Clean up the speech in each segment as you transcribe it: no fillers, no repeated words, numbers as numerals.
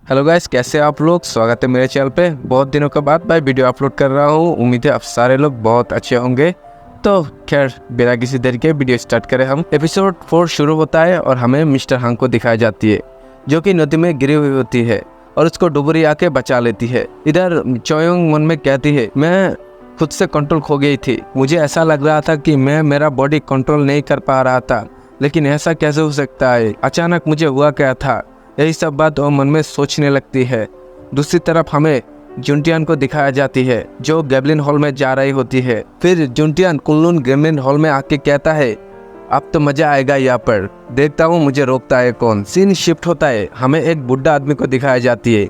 Hello guys, कैसे आप लोग। स्वागत है मेरे चैनल पे। बहुत दिनों के बाद मैं वीडियो अपलोड कर रहा हूँ। उम्मीद है आप सारे लोग बहुत अच्छे होंगे। तो खैर बिना किसी देर के वीडियो स्टार्ट करें। हम एपिसोड 4 शुरू होता है और हमें मिस्टर हांग को दिखाई जाती है जो कि नदी में गिरी हुई होती है और उसको डुबरी आके बचा लेती है। इधर चोयोंग मन में कहती है, मैं खुद से कंट्रोल खो गई थी। मुझे ऐसा लग रहा था कि मैं मेरा बॉडी कंट्रोल नहीं कर पा रहा था, लेकिन ऐसा कैसे हो सकता है। अचानक मुझे हुआ क्या था। यही सब बात वो मन में सोचने लगती है। दूसरी तरफ हमें जुनटियान को दिखाया जाती है जो गैबलिन हॉल में जा रही होती है। फिर जुनटियान कुनलुन गैबलिन हॉल में आके कहता है, अब तो मजा आएगा यहाँ पर, देखता हूँ मुझे रोकता है कौन। सीन शिफ्ट होता है। हमें एक बुढ़ा आदमी को दिखाया जाती है।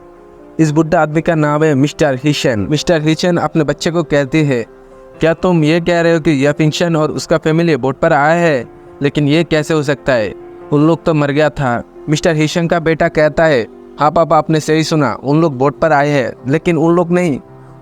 इस बुढ़ा आदमी का नाम है मिस्टर हिशन। मिस्टर हिशन अपने बच्चे को कहती है, क्या तुम ये कह रहे हो कि यह फिंक्शन और उसका फैमिली बोट पर आया है? लेकिन ये कैसे हो सकता है, उन लोग तो मर गया था। मिस्टर हिशन का बेटा कहता है, हाँ पापा आपने सही सुना, उन लोग बोट पर आए हैं, लेकिन उन लोग नहीं,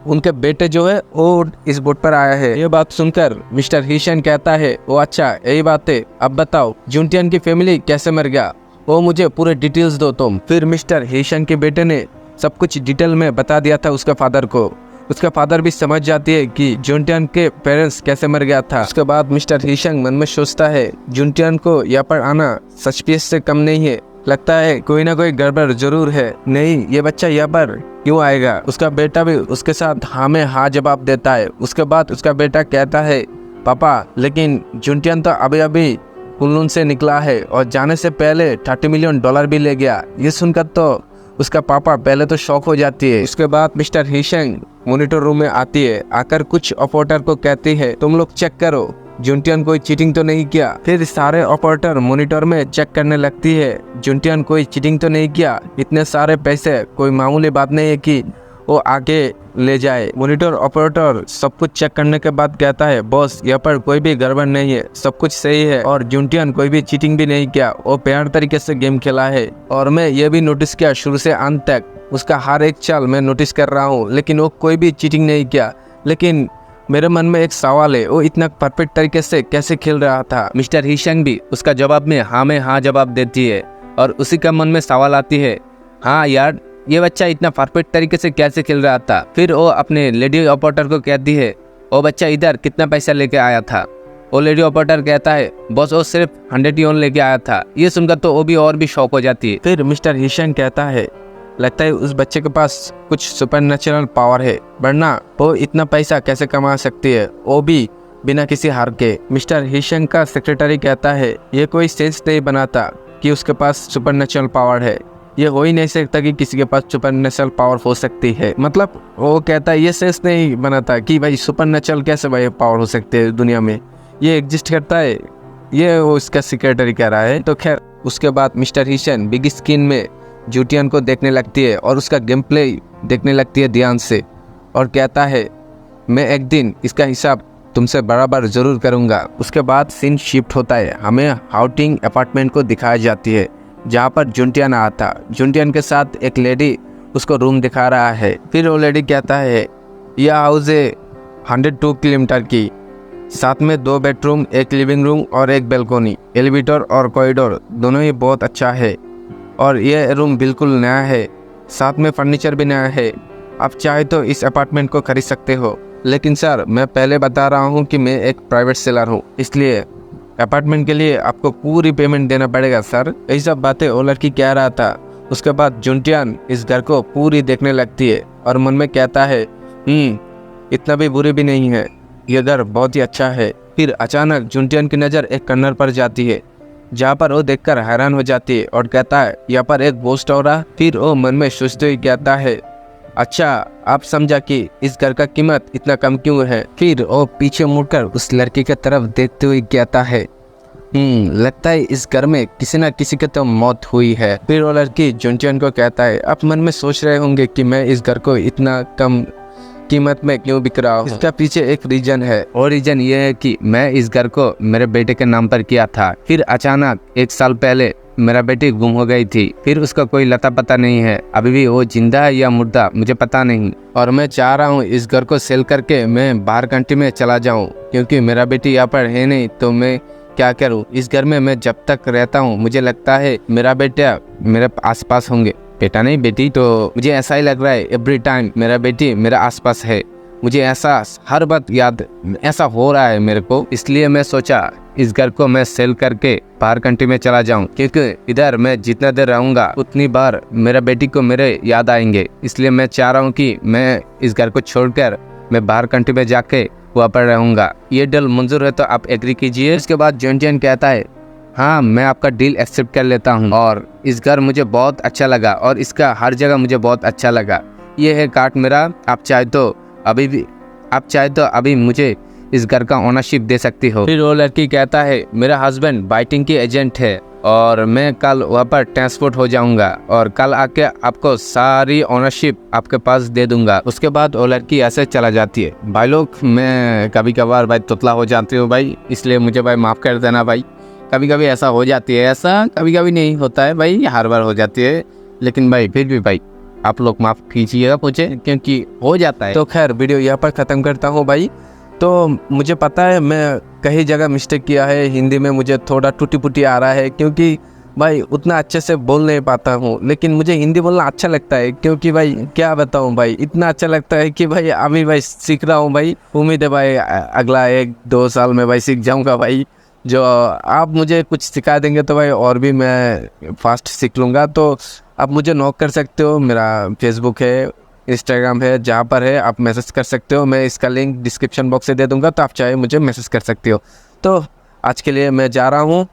उनके बेटे जो है वो इस बोट पर आया है। ये बात सुनकर मिस्टर हिशन कहता है, ओ अच्छा यही बात है, अब बताओ जुनटियान की फैमिली कैसे मर गया, वो मुझे पूरे डिटेल्स दो तुम। फिर मिस्टर हिशन के बेटे ने सब कुछ डिटेल में बता दिया था उसके फादर को। उसका फादर भी समझ जाती है कि जुनटियान के पेरेंट्स कैसे मर गया था। उसके बाद मिस्टर हिशंग मन में सोचता है, जुनटियान को यहाँ पर आना सस्पिशियस से कम नहीं है, लगता है कोई ना कोई गड़बड़ जरूर है। नहीं, ये बच्चा यहाँ पर क्यों आएगा। उसका बेटा भी उसके साथ हाँ में हाँ जवाब देता है। उसके बाद उसका बेटा कहता है, पापा लेकिन जुनटियान तो अभी अभी कुनलुन से निकला है और जाने से पहले $30 मिलियन भी ले गया। ये सुनकर तो उसका पापा पहले तो शॉक हो जाती है। उसके बाद मिस्टर हिशंग मॉनिटर रूम में आती है। आकर कुछ ऑपरेटर को कहती है, तुम लोग चेक करो जुनटियान कोई चीटिंग तो नहीं किया। फिर सारे ऑपरेटर मॉनिटर में चेक करने लगती है, जुनटियान कोई चीटिंग तो नहीं किया। इतने सारे पैसे कोई मामूली बात नहीं है कि वो आगे ले जाए। मॉनिटर ऑपरेटर सब कुछ चेक करने के बाद कहता है, बॉस यहाँ पर कोई भी गड़बड़ नहीं है, सब कुछ सही है और जुनटियान कोई भी चीटिंग भी नहीं किया, वो प्यार तरीके से गेम खेला है। और मैं ये भी नोटिस किया शुरू से अंत तक उसका हर एक चाल मैं नोटिस कर रहा हूँ, लेकिन वो कोई भी चीटिंग नहीं किया। लेकिन मेरे मन में एक सवाल है, वो इतना परफेक्ट तरीके से कैसे खेल रहा था। मिस्टर हिशंग भी उसका जवाब में हाँ जवाब देती है और उसी का मन में सवाल आती है, हाँ यार ये बच्चा इतना परफेक्ट तरीके से कैसे खेल रहा था। फिर वो अपने लेडी ऑपरेटर को कहती है, वो बच्चा इधर कितना पैसा लेके आया था। वो लेडी ऑपरेटर कहता है, बॉस वो सिर्फ 100 युआन लेके आया था। ये सुनकर तो वो भी और भी शॉक हो जाती है। फिर मिस्टर हिशंग कहता है, लगता है उस बच्चे के पास कुछ सुपरनेचुरल पावर है, वरना वो इतना पैसा कैसे कमा सकती है, वो भी बिना किसी हार के। मिस्टर हिशंग का सेक्रेटरी कहता है, ये कोई सेंस नहीं बनाता कि उसके पास सुपरनेचुरल पावर है। ये हो ही नहीं सकता कि किसी के पास सुपरनेचुरल पावर हो सकती है। मतलब वो कहता है ये सेंस नहीं बनाता कि भाई सुपरनेचुरल कैसे भाई पावर हो सकती है दुनिया में, ये एग्जिस्ट करता है। ये वो इसका सेक्रेटरी कह रहा है। तो खैर उसके बाद मिस्टर हिशन बिग स्क्रीन में जुनटियान को देखने लगती है और उसका गेम प्ले देखने लगती है ध्यान से और कहता है, मैं एक दिन इसका हिसाब तुमसे बराबर जरूर करूंगा। उसके बाद सीन शिफ्ट होता है। हमें हाउटिंग अपार्टमेंट को दिखाई जाती है जहाँ पर जुनटियान आया था। जुनटियान के साथ एक लेडी उसको रूम दिखा रहा है। फिर वो लेडी कहता है, यह हाउस है 102 किलोमीटर की, साथ में 2 बेडरूम, एक लिविंग रूम और एक बैल्कनी, एलिवेटर और कॉरिडोर दोनों ही बहुत अच्छा है और यह रूम बिल्कुल नया है, साथ में फर्नीचर भी नया है। आप चाहे तो इस अपार्टमेंट को खरीद सकते हो, लेकिन सर मैं पहले बता रहा हूँ कि मैं एक प्राइवेट सेलर हूँ, इसलिए अपार्टमेंट के लिए आपको पूरी पेमेंट देना पड़ेगा सर। यही सब बातें वो लड़की कह रहा था। उसके बाद जुनटियान इस घर को पूरी देखने लगती है और मन में कहता है, इतना भी बुरी भी नहीं है, यह घर बहुत ही अच्छा है। फिर अचानक जुनटियान की नज़र एक कॉर्नर पर जाती है जहाँ पर वो देखकर हैरान हो जाती है और कहता है, यहाँ पर एक गोस्ट हो रहा। फिर वो मन में सोचते हुए कहता है, अच्छा आप समझा कि इस घर का कीमत इतना कम क्यों है। फिर वो पीछे मुड़कर उस लड़की की तरफ देखते हुए कहता है, लगता है इस घर में किसी न किसी की तो मौत हुई है। फिर वो लड़की जुनटियान को कहता है, आप मन में सोच रहे होंगे कि मैं इस घर को इतना कम कीमत में क्यों बिक रहा हूँ। इसका पीछे एक रीजन है और रीजन ये है कि मैं इस घर को मेरे बेटे के नाम पर किया था। फिर अचानक 1 साल पहले मेरा बेटी गुम हो गई थी। फिर उसका कोई लता पता नहीं है, अभी भी वो जिंदा है या मुर्दा मुझे पता नहीं। और मैं चाह रहा हूँ इस घर को सेल करके मैं बाहर कंट्री में चला जाऊँ, क्योंकि मेरा बेटी यहाँ पर है नहीं तो मैं क्या करूँ। इस घर में मैं जब तक रहता हूँ मुझे लगता है मेरा बेटा मेरे आसपास होंगे। बेटा नहीं बेटी। तो मुझे ऐसा ही लग रहा है एवरी टाइम मेरा बेटी मेरे आसपास है, मुझे ऐसा हर बात याद ऐसा हो रहा है मेरे को। इसलिए मैं सोचा इस घर को मैं सेल करके बाहर कंट्री में चला जाऊं, क्योंकि इधर मैं जितना देर रहूंगा उतनी बार मेरा बेटी को मेरे याद आएंगे। इसलिए मैं चाह रहा हूं कि मैं इस घर को छोड़कर मैं बाहर कंट्री में जाके वहाँ पर रहूंगा। ये डील मंजूर है तो आप एग्री कीजिए। इसके बाद जॉन जैन कहता है हाँ मैं आपका डील एक्सेप्ट कर लेता हूँ, और इस घर मुझे बहुत अच्छा लगा और इसका हर जगह मुझे बहुत अच्छा लगा। ये है कार्ड मेरा, आप चाहे तो अभी मुझे इस घर का ओनरशिप दे सकती हो। फिर वो लड़की कहता है मेरा हस्बैंड बाइटिंग की एजेंट है और मैं कल वहाँ पर ट्रांसपोर्ट हो जाऊंगा और कल आके आपको सारी ओनरशिप आपके पास दे दूंगा। उसके बाद वो लड़की ऐसे चला जाती है। भाई लोग मैं कभी कभार भाई तुतला हो जाती हूँ भाई, इसलिए मुझे भाई माफ़ कर देना भाई। कभी कभी ऐसा हो जाती है, ऐसा कभी कभी नहीं होता है भाई, हर बार हो जाती है, लेकिन भाई फिर भी भाई आप लोग माफ़ कीजिएगा मुझे, क्योंकि हो जाता है। तो खैर वीडियो यहाँ पर ख़त्म करता हूँ भाई। तो मुझे पता है मैं कई जगह मिस्टेक किया है, हिंदी में मुझे थोड़ा टूटी फूटी आ रहा है, क्योंकि भाई उतना अच्छे से बोल नहीं पाता हूँ, लेकिन मुझे हिंदी बोलना अच्छा लगता है, क्योंकि भाई क्या बताऊँ भाई इतना अच्छा लगता है कि भाई अभी भाई सीख रहा हूँ भाई। उम्मीद है भाई अगला 1-2 साल में भाई सीख जाऊँगा भाई। जो आप मुझे कुछ सिखा देंगे तो भाई और भी मैं फास्ट सीख लूँगा। तो आप मुझे नॉक कर सकते हो, मेरा फेसबुक है, इंस्टाग्राम है, जहाँ पर है आप मैसेज कर सकते हो। मैं इसका लिंक डिस्क्रिप्शन बॉक्स से दे दूँगा, तो आप चाहे मुझे मैसेज कर सकते हो। तो आज के लिए मैं जा रहा हूँ।